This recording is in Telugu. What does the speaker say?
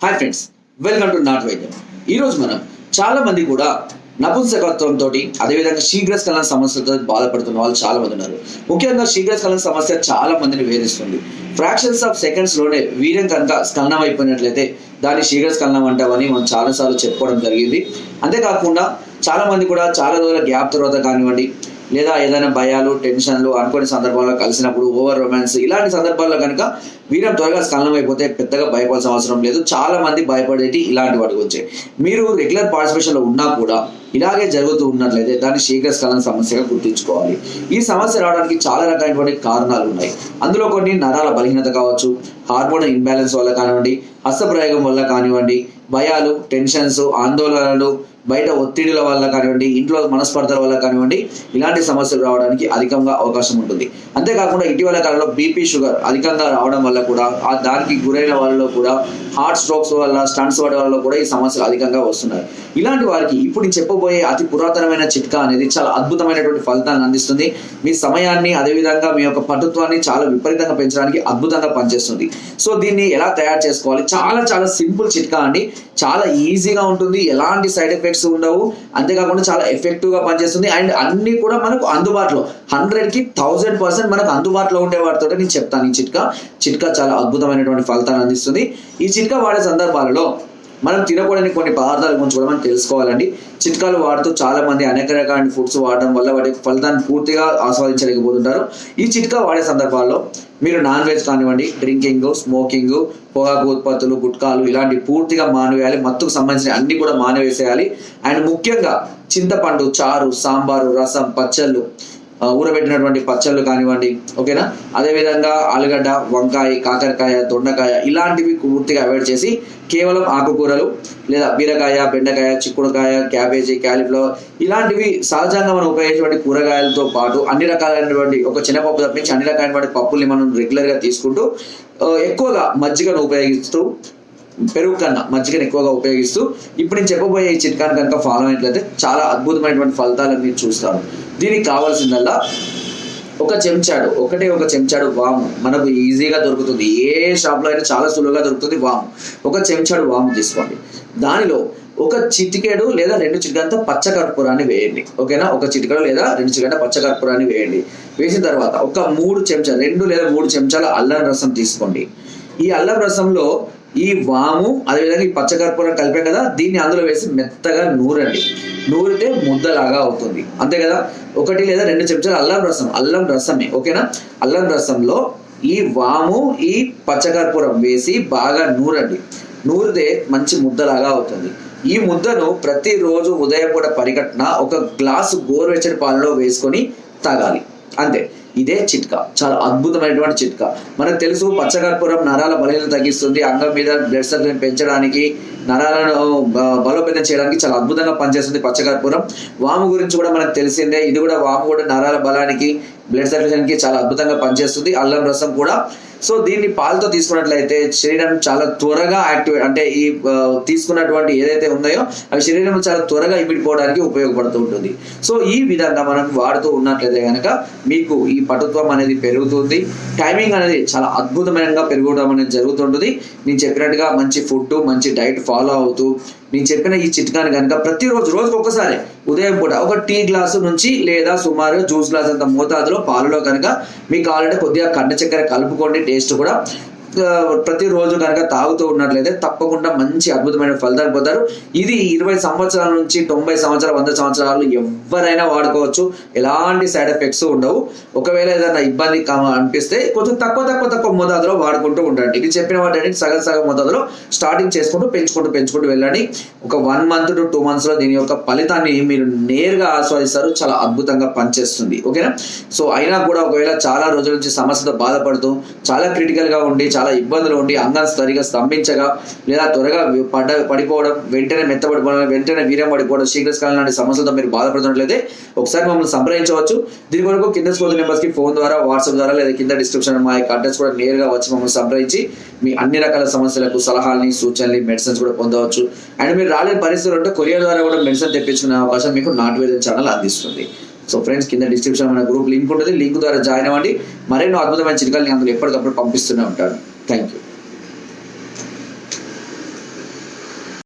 Hi friends, welcome to not వైద్యం. ఈరోజు మనం చాలా మంది కూడా నపుంసకత్వంతో అదేవిధంగా శీఘ్రస్ఖలన సమస్యలతో బాధపడుతున్న వాళ్ళు చాలా మంది ఉన్నారు. ముఖ్యంగా శీఘ్రస్ఖలన సమస్య చాలా మందిని వేధిస్తుంది. ఫ్రాక్షన్స్ ఆఫ్ సెకండ్స్ లోనే వీర్యం కనుక స్ఖలనం అయిపోయినట్లయితే దాన్ని శీఘ్రస్ఖలనం అంటామని మనం చాలాసార్లు చెప్పుకోవడం జరిగింది. అంతేకాకుండా చాలా మంది కూడా చాలా రోజుల గ్యాప్ తర్వాత కానివ్వండి, లేదా ఏదైనా భయాలు, టెన్షన్లు అనుకోని సందర్భాల్లో కలిసినప్పుడు, ఓవర్ రొమాన్స్ ఇలాంటి సందర్భాల్లో కనుక వీర్యం త్వరగా స్ఖలనం అయిపోతే పెద్దగా భయపడాల్సిన అవసరం లేదు. చాలా మంది భయపడేటి ఇలాంటి వాటి గురించి. మీరు రెగ్యులర్ పార్టిసిపేషన్లో ఉన్నా కూడా ఇలాగే జరుగుతూ ఉన్నట్లయితే దాన్ని శీఘ్రస్ఖలన సమస్యగా గుర్తుంచుకోవాలి. ఈ సమస్య రావడానికి చాలా రకాలైనటువంటి కారణాలు ఉన్నాయి. అందులో కొన్ని నరాల బలహీనత కావచ్చు, హార్మోన్ ఇంబ్యాలెన్స్ వల్ల కానివ్వండి, హస్తప్రయోగం వల్ల కానివ్వండి, భయాలు, టెన్షన్స్, ఆందోళనలు, బయట ఒత్తిడిల వల్ల కానివ్వండి, ఇంట్లో మనస్పర్ధల వల్ల కానివ్వండి, ఇలాంటి సమస్యలు రావడానికి అధికంగా అవకాశం ఉంటుంది. అంతేకాకుండా ఇటీవల కాలంలో బీపీ, షుగర్ అధికంగా రావడం వల్ల కూడా, దానికి గురైన వాళ్ళలో కూడా హార్ట్ స్ట్రోక్స్ వల్ల, స్టంట్స్ పడే వల్ల కూడా ఈ సమస్యలు అధికంగా వస్తున్నాయి. ఇలాంటి వారికి ఇప్పుడు నేను చెప్పబోయే అతి పురాతనమైన చిట్కా అనేది చాలా అద్భుతమైనటువంటి ఫలితాన్ని అందిస్తుంది. మీ సమయాన్ని, అదేవిధంగా మీ యొక్క పటుత్వాన్ని చాలా విపరీతంగా పెంచడానికి అద్భుతంగా పనిచేస్తుంది. సో దీన్ని ఎలా తయారు చేసుకోవాలి? చాలా చాలా సింపుల్ చిట్కా అండి. చాలా ఈజీగా ఉంటుంది, ఎలాంటి సైడ్ ఎఫెక్ట్స్ ఉండవు. అంతేకాకుండా చాలా ఎఫెక్టివ్గా పనిచేస్తుంది. అండ్ అన్ని కూడా మనకు అందుబాటులో 100కి 1000% మనకు అందుబాటులో ఉండే వాటితో నేను చెప్తాను. ఈ చిట్కా చాలా అద్భుతమైనటువంటి ఫలితాన్ని అందిస్తుంది. ఈ చిట్కా వాడే సందర్భాలలో మనం తినకూడని కొన్ని పదార్థాల గురించి కూడా మనం తెలుసుకోవాలండి. చిట్కాలు వాడుతూ చాలా మంది అనేక రకాల ఫుడ్స్ వాడడం వల్ల వాటి ఫలితాన్ని పూర్తిగా ఆస్వాదించలేకపోతుంటారు. ఈ చిట్కా వాడే సందర్భాల్లో మీరు నాన్ వెజ్ కానివ్వండి, డ్రింకింగ్, స్మోకింగ్, పొగాకు ఉత్పత్తులు, గుట్కాలు ఇలాంటి పూర్తిగా మానివేయాలి. మత్తుకు సంబంధించిన అన్ని కూడా మానివేసేయాలి. అండ్ ముఖ్యంగా చింతపండు చారు, సాంబారు, రసం, పచ్చళ్ళు, ఊరబెట్టినటువంటి పచ్చళ్ళు కానివ్వండి, ఓకేనా. అదేవిధంగా ఆలుగడ్డ, వంకాయ, కాకరకాయ, దొండకాయ ఇలాంటివి పూర్తిగా అవాయిడ్ చేసి కేవలం ఆకుకూరలు లేదా బీరకాయ, బెండకాయ, చిక్కుడుకాయ, క్యాబేజీ, క్యాలీఫ్లవర్ ఇలాంటివి సహజంగా మనం ఉపయోగించేటువంటి కూరగాయలతో పాటు అన్ని రకాలైనటువంటి ఒక శనగపప్పు తప్పించి అన్ని రకాలైనటువంటి పప్పుల్ని మనం రెగ్యులర్గా తీసుకుంటూ ఎక్కువగా మజ్జిగను ఉపయోగిస్తూ, పెరుగు కన్నా మజ్జిగను ఎక్కువగా ఉపయోగిస్తూ ఇప్పుడు నేను చెప్పబోయే ఈ చిట్కాను కనుక ఫాలో అయినట్లయితే చాలా అద్భుతమైనటువంటి ఫలితాలను మీరు చూస్తారు. దీనికి కావాల్సిందల్లా ఒక చెంచాడు వాము మనకు ఈజీగా దొరుకుతుంది. ఏ షాప్లో అయినా చాలా సులువుగా దొరుకుతుంది. ఒక చెంచాడు వాము తీసుకోండి. దానిలో ఒక చిటికెడు లేదా 2 చిటికెడంత పచ్చకర్పూరాన్ని వేయండి, ఓకేనా. ఒక చిటికెడు లేదా 2 చిటికెడ పచ్చకర్పూరాన్ని వేయండి. వేసిన తర్వాత ఒక 2 లేదా 3 చెంచాల అల్లం రసం తీసుకోండి. ఈ అల్లం రసంలో ఈ వాము అదేవిధంగా ఈ పచ్చకర్పూరం కలిపాం కదా, దీన్ని అందులో వేసి మెత్తగా నూరితే ముద్దలాగా అవుతుంది. అంతే కదా. 1 లేదా 2 చెంచాలు అల్లం రసమే, ఓకేనా. అల్లం రసంలో ఈ వాము, ఈ పచ్చకర్పూరం వేసి బాగా నూరితే మంచి ముద్దలాగా అవుతుంది. ఈ ముద్దను ప్రతిరోజు ఉదయం పూట పరిగెట్టిన ఒక గ్లాసు గోరువెచ్చని పాలలో వేసుకొని తాగాలి. అంతే. ఇదే చిట్కా, చాలా అద్భుతమైనటువంటి చిట్కా. మనకు తెలుసు పచ్చకర్పూరం నరాల బలహీనత తగ్గిస్తుంది, అంగం మీద బ్లడ్ సర్క్యులేషన్ పెంచడానికి, నరాలను బలోపేతం చేయడానికి చాలా అద్భుతంగా పనిచేస్తుంది పచ్చకర్పూరం. వాము గురించి కూడా మనకు తెలిసిందే. ఇది కూడా వాము కూడా నరాల బలానికి, బ్లడ్ సర్క్యులేషన్కి చాలా అద్భుతంగా పనిచేస్తుంది. అల్లం రసం కూడా. సో దీన్ని పాలతో తీసుకున్నట్లయితే శరీరం చాలా త్వరగా అంటే ఈ తీసుకున్నటువంటి ఏదైతే ఉన్నాయో అవి శరీరం చాలా త్వరగా ఇమిడిపోవడానికి ఉపయోగపడుతూ ఉంటుంది. సో ఈ విధంగా మనం వాడుతూ ఉన్నట్లయితే కనుక మీకు ఈ పటుత్వం అనేది పెరుగుతుంది. టైమింగ్ అనేది చాలా అద్భుతమైనగా పెరగడం అనేది జరుగుతుంటుంది. నేను చెప్పినట్టుగా మంచి ఫుడ్, మంచి డైట్ ఫాలో అవుతూ నేను చెప్పిన ఈ చిట్కాని కనుక రోజుకు ఒకసారి ఉదయం పూట ఒక టీ గ్లాసు నుంచి లేదా సుమారు జ్యూస్ గ్లాస్ అంత మోతాదులో పాలలో కనుక మీకు కావాలంటే కొద్దిగా కండ చక్కెర కలుపుకోండి. టేస్ట్ కూడా ప్రతిరోజు కనుక తాగుతూ ఉన్నట్లయితే తప్పకుండా మంచి అద్భుతమైన ఫలితాలు పొందుతారు. ఇది 20 సంవత్సరాల నుంచి 90 సంవత్సరాలు, 100 సంవత్సరాలు ఎవరైనా వాడుకోవచ్చు. ఎలాంటి సైడ్ ఎఫెక్ట్స్ ఉండవు. ఒకవేళ ఏదైనా ఇబ్బంది అనిపిస్తే కొంచెం తక్కువ మోతాదులో వాడుకుంటూ ఉండండి. ఇది చెప్పిన వాటిని సగం మోతాదులో స్టార్టింగ్ చేసుకుంటూ పెంచుకుంటూ వెళ్ళండి. ఒక 1 month to 2 months లో దీని యొక్క ఫలితాన్ని మీరు నేరుగా ఆస్వాదిస్తారు. చాలా అద్భుతంగా పనిచేస్తుంది, ఓకేనా. సో అయినా కూడా ఒకవేళ చాలా రోజుల నుంచి సమస్యతో బాధపడుతూ చాలా క్రిటికల్ గా ఉండి, చాలా ఇబ్బందులు ఉండి, అంగం సరిగా స్తంభించగా లేదా త్వరగా పడిపోవడం, వెంటనే మెత్తబడిపోవడం, వెంటనే వీర్యం పడిపోవడం, శీఘ్రస్ఖలనం లాంటి సమస్యలతో మీరు బాధపడుతున్నట్లయితే ఒకసారి మమ్మల్ని సంప్రదించవచ్చు. దీని వరకు కింద స్క్రోల్ నెంబర్స్కి ఫోన్ ద్వారా, వాట్సాప్ ద్వారా లేదా కింద డిస్క్రిప్షన్ మా యొక్క అడ్రస్ కూడా నేరుగా వచ్చి మమ్మల్ని సంప్రదించి మీ అన్ని రకాల సమస్యలకు సలహాలని, సూచనలు, మెడిసిన్స్ కూడా పొందవచ్చు. అండ్ మీరు రాలేని పరిస్థితులు ఉంటే కొరియర్ ద్వారా కూడా మెడిసిన్ తెప్పించుకునే అవకాశం మీకు నాట్ వైద్యం ఛానల్ అందిస్తుంది. సో ఫ్రెండ్స్, కింద డిస్క్రిప్షన్ మన గ్రూప్ లింక్ ఉంటుంది. లింక్ ద్వారా జాయిన్ అవ్వండి. మరెన్నో అద్భుతమైన చిట్కాలు అందులో ఎప్పటికప్పుడు పంపిస్తూనే ఉంటాను. Thank you.